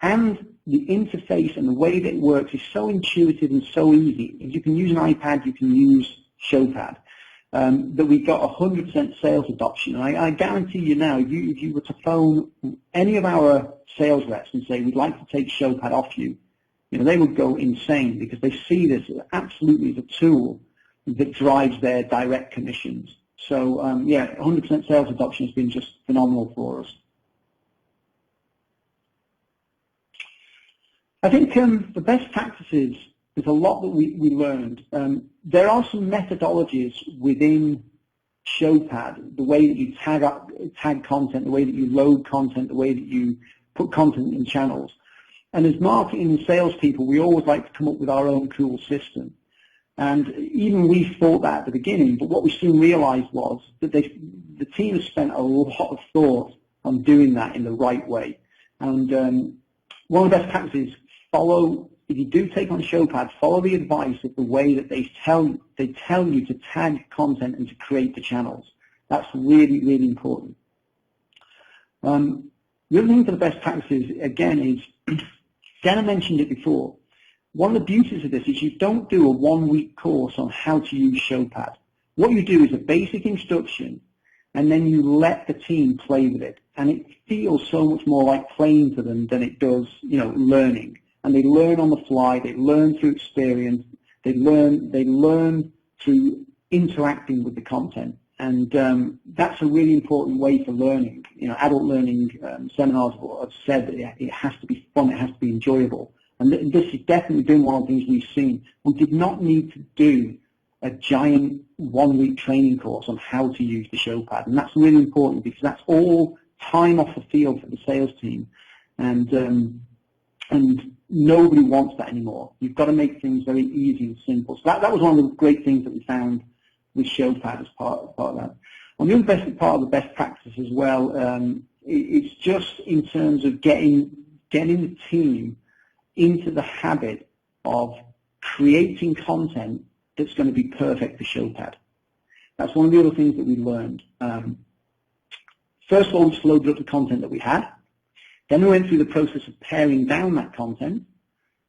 And the interface and the way that it works is so intuitive and so easy. If you can use an iPad, you can use Showpad. That we got 100% sales adoption. And I guarantee you now, if you were to phone any of our sales reps and say, we'd like to take Showpad off you, they would go insane because they see this absolutely as a tool that drives their direct commissions. So, yeah, 100% sales adoption has been just phenomenal for us. I think the best practices, there's a lot that we learned. There are some methodologies within Showpad, the way that you tag content, the way that you load content, the way that you put content in channels. And as marketing and salespeople, we always like to come up with our own cool system. And even we thought that at the beginning, but what we soon realized was that the team has spent a lot of thought on doing that in the right way. And one of the best practices, if you do take on Showpad, follow the advice of the way that they tell you to tag content and to create the channels. That's really, really important. The other thing for the best practices, again, is, Dana mentioned it before, one of the beauties of this is you don't do a one-week course on how to use Showpad. What you do is a basic instruction, and then you let the team play with it. And it feels so much more like playing to them than it does, learning. And they learn on the fly, they learn through experience, They learn through interacting with the content, and that's a really important way for learning. You know, adult learning seminars have said that it has to be fun, it has to be enjoyable, and this has definitely been one of the things we've seen. We did not need to do a giant one-week training course on how to use the show pad, and that's really important because that's all time off the field for the sales team, and nobody wants that anymore. You've got to make things very easy and simple. So that was one of the great things that we found with ShowPad as part of that. On the other part of the best practice as well, it's just in terms of getting the team into the habit of creating content that's going to be perfect for ShowPad. That's one of the other things that we learned. First of all, we just loaded up the content that we had. Then we went through the process of paring down that content.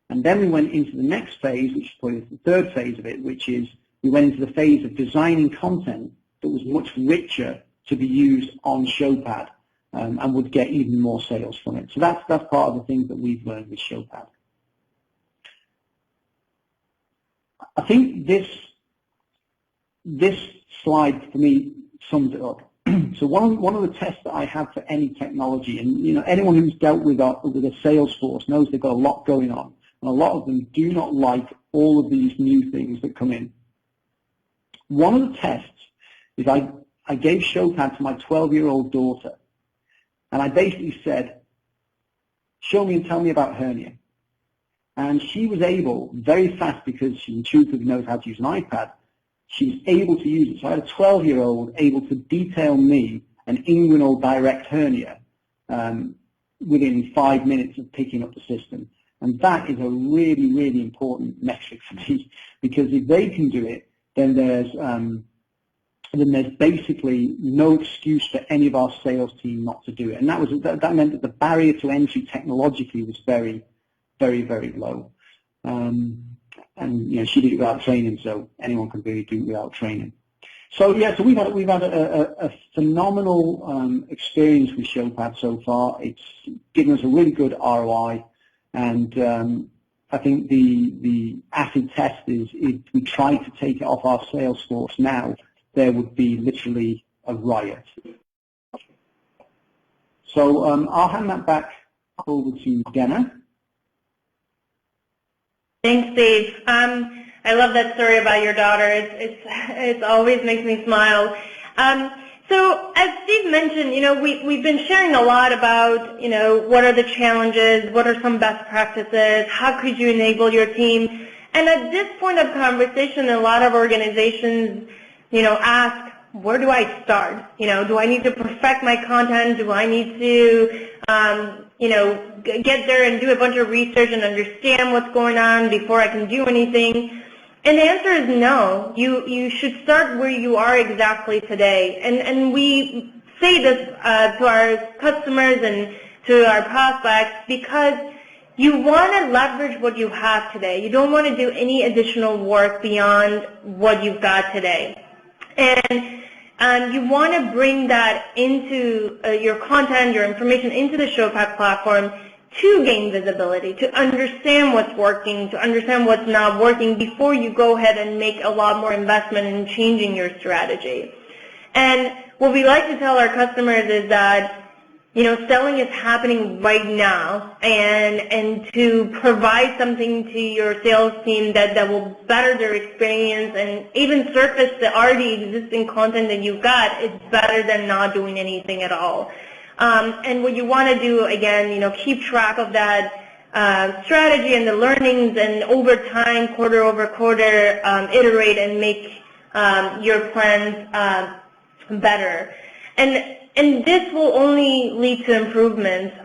And then we went into the next phase, which is probably the third phase of it, which is we went into the phase of designing content that was much richer to be used on ShowPad and would get even more sales from it. So that's part of the things that we've learned with ShowPad. I think this slide for me sums it up. So one of the tests that I have for any technology, and you know, anyone who's dealt with a sales force knows they've got a lot going on, and a lot of them do not like all of these new things that come in. One of the tests is I gave ShowPad to my 12-year-old daughter, and I basically said, show me and tell me about hernia. And she was able, very fast, because she intuitively knows how to use an iPad, she was able to use it. So I had a 12-year-old able to detail me an inguinal direct hernia within 5 minutes of picking up the system. And that is a really, really important metric for me, because if they can do it, then there's basically no excuse for any of our sales team not to do it. And that meant that the barrier to entry technologically was very, very, very low. And you know, she did it without training, so anyone can really do it without training. So yeah, so we've had a phenomenal experience with ShowPad so far. It's given us a really good ROI, and I think the acid test is if we tried to take it off our sales force now, there would be literally a riot. So I'll hand that back over to Dana. Thanks, Dave. I love that story about your daughter. It always makes me smile. So as Steve mentioned, you know, we've been sharing a lot about, you know, what are the challenges, what are some best practices, how could you enable your team? And at this point of conversation, a lot of organizations, you know, ask, where do I start? You know, do I need to perfect my content? Do I need to, you know, get there and do a bunch of research and understand what's going on before I can do anything? And the answer is no. You should start where you are exactly today. And we say this to our customers and to our prospects because you want to leverage what you have today. You don't want to do any additional work beyond what you've got today. And you want to bring that into your content, your information, into the ShowPad platform to gain visibility, to understand what's working, to understand what's not working before you go ahead and make a lot more investment in changing your strategy. And what we like to tell our customers is that, you know, selling is happening right now, and to provide something to your sales team that will better their experience and even surface the already existing content that you've got is better than not doing anything at all. And what you want to do, again, you know, keep track of that strategy and the learnings, and over time, quarter over quarter, iterate and make your plans better. And this will only lead to improvements.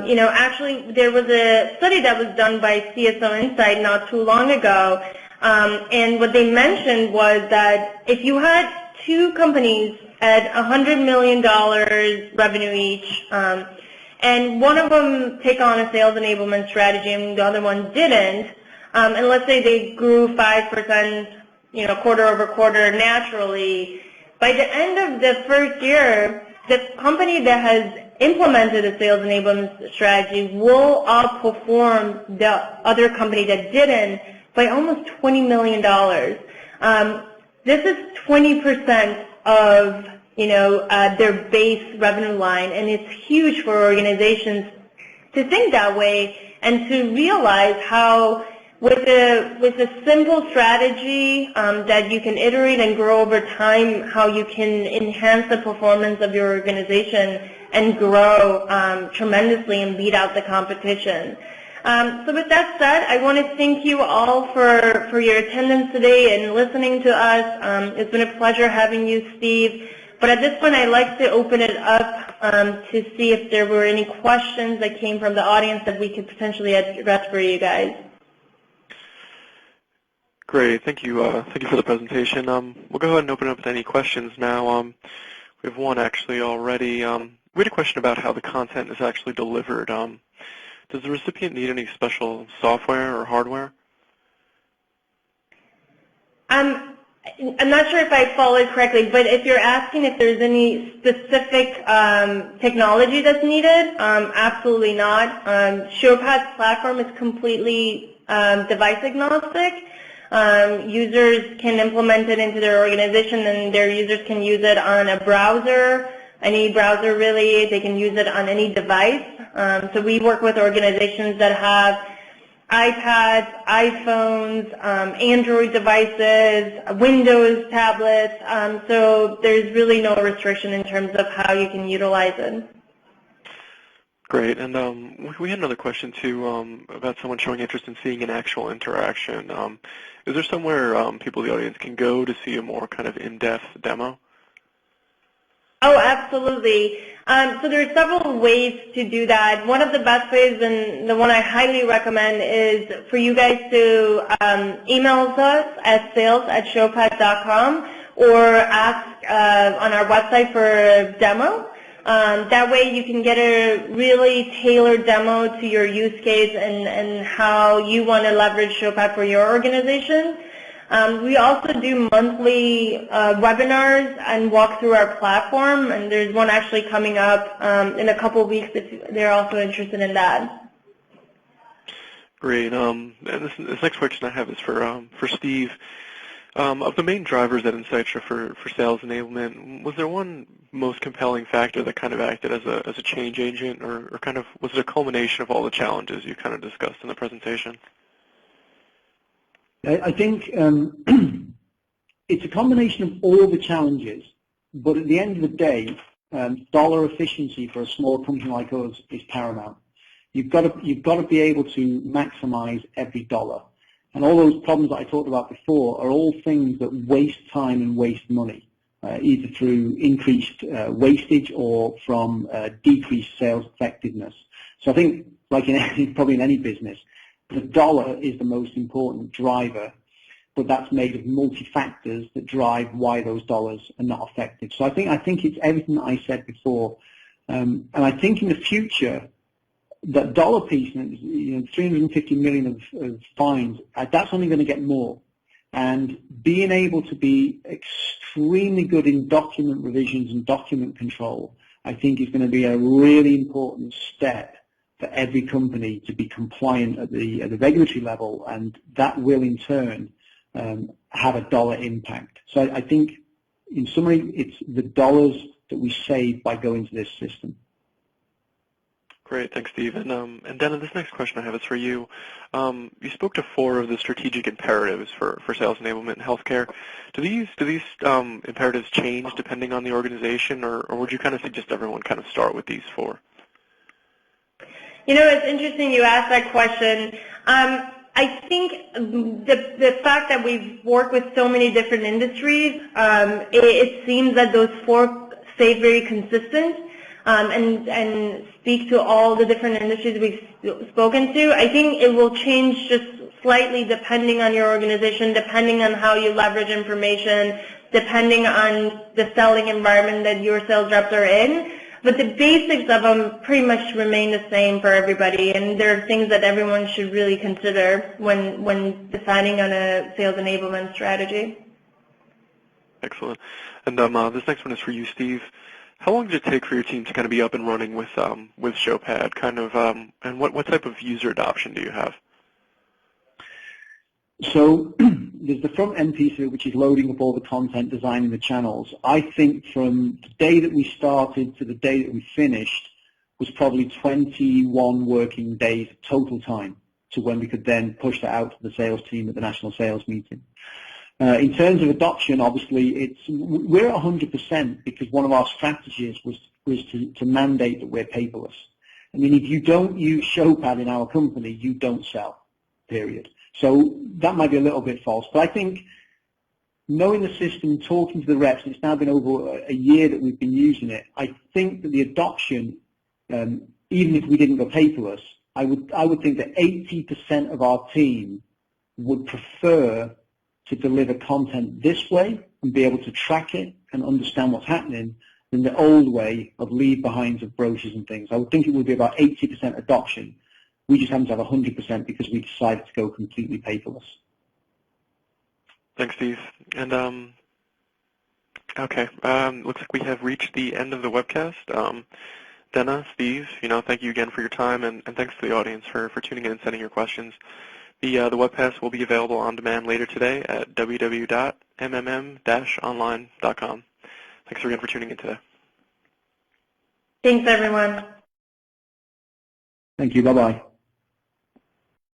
You know, actually, there was a study that was done by CSO Insight not too long ago, and what they mentioned was that if you had two companies at $100 million revenue each, and one of them take on a sales enablement strategy and the other one didn't, and let's say they grew 5%, you know, quarter over quarter naturally, by the end of the first year, the company that has implemented a sales enablement strategy will outperform the other company that didn't by almost $20 million. This is 20% of their base revenue line, and it's huge for organizations to think that way and to realize how with a simple strategy that you can iterate and grow over time, how you can enhance the performance of your organization and grow tremendously and beat out the competition. So with that said, I want to thank you all for your attendance today and listening to us. It's been a pleasure having you, Steve. But at this point, I'd like to open it up to see if there were any questions that came from the audience that we could potentially address for you guys. Great, thank you. Thank you for the presentation. We'll go ahead and open up to any questions now. We have one actually already. We had a question about how the content is actually delivered. Does the recipient need any special software or hardware? I'm not sure if I followed correctly, but if you're asking if there's any specific technology that's needed, absolutely not. ShowPad's platform is completely device agnostic. Users can implement it into their organization, and their users can use it on a browser, any browser really. They can use it on any device. So we work with organizations that have iPads, iPhones, Android devices, Windows tablets. So there's really no restriction in terms of how you can utilize it. Great, and we had another question too about someone showing interest in seeing an actual interaction. Is there somewhere people in the audience can go to see a more kind of in-depth demo? Oh, absolutely. So there are several ways to do that. One of the best ways, and the one I highly recommend, is for you guys to email us at sales@showpad.com or ask on our website for a demo. That way you can get a really tailored demo to your use case and how you want to leverage ShowPad for your organization. We also do monthly webinars and walk through our platform, and there's one actually coming up in a couple of weeks if they're also interested in that. Great. And this next question I have is for Steve. Of the main drivers at Insighttra for sales enablement, was there one most compelling factor that kind of acted as a change agent, or kind of was it a culmination of all the challenges you kind of discussed in the presentation? I think it's a combination of all the challenges, but at the end of the day, dollar efficiency for a small company like us is paramount. You've got to be able to maximize every dollar. And all those problems that I talked about before are all things that waste time and waste money, either through increased wastage or from decreased sales effectiveness. So I think, like probably in any business, the dollar is the most important driver, but that's made of multi-factors that drive why those dollars are not effective. So I think it's everything that I said before. And I think in the future, that dollar piece, 350 million of fines, that's only going to get more. And being able to be extremely good in document revisions and document control, I think is going to be a really important step for every company to be compliant at the regulatory level, and that will in turn have a dollar impact. So I think, in summary, it's the dollars that we save by going to this system. Great, thanks, Steve. And Dana, this next question I have is for you. You spoke to 4 of the strategic imperatives for sales enablement in healthcare. Do these imperatives change depending on the organization, or would you kind of suggest everyone kind of start with these 4? It's interesting you asked that question. I think the fact that we've worked with so many different industries, it seems that those 4 stay very consistent and speak to all the different industries we've spoken to. I think it will change just slightly depending on your organization, depending on how you leverage information, depending on the selling environment that your sales reps are in. But the basics of them pretty much remain the same for everybody, and there are things that everyone should really consider when deciding on a sales enablement strategy. Excellent. And this next one is for you, Steve. How long did it take for your team to kind of be up and running with ShowPad? And what type of user adoption do you have? So there's the front end piece of it, which is loading up all the content, designing the channels. I think from the day that we started to the day that we finished was probably 21 working days total time to when we could then push that out to the sales team at the national sales meeting. In terms of adoption, obviously, we're at 100% because one of our strategies was to mandate that we're paperless. I mean, if you don't use Showpad in our company, you don't sell, period. So that might be a little bit false. But I think knowing the system, talking to the reps, and it's now been over a year that we've been using it, I think that the adoption, even if we didn't go paperless, I would think that 80% of our team would prefer to deliver content this way and be able to track it and understand what's happening than the old way of leave behinds of brochures and things. I would think it would be about 80% adoption. We just happen to have 100% because we decided to go completely paperless. Thanks, Steve. And okay, looks like we have reached the end of the webcast. Dana, Steve, thank you again for your time, and thanks to the audience for tuning in and sending your questions. The webcast will be available on demand later today at www.mmm-online.com. Thanks again for tuning in today. Thanks, everyone. Thank you. Bye-bye.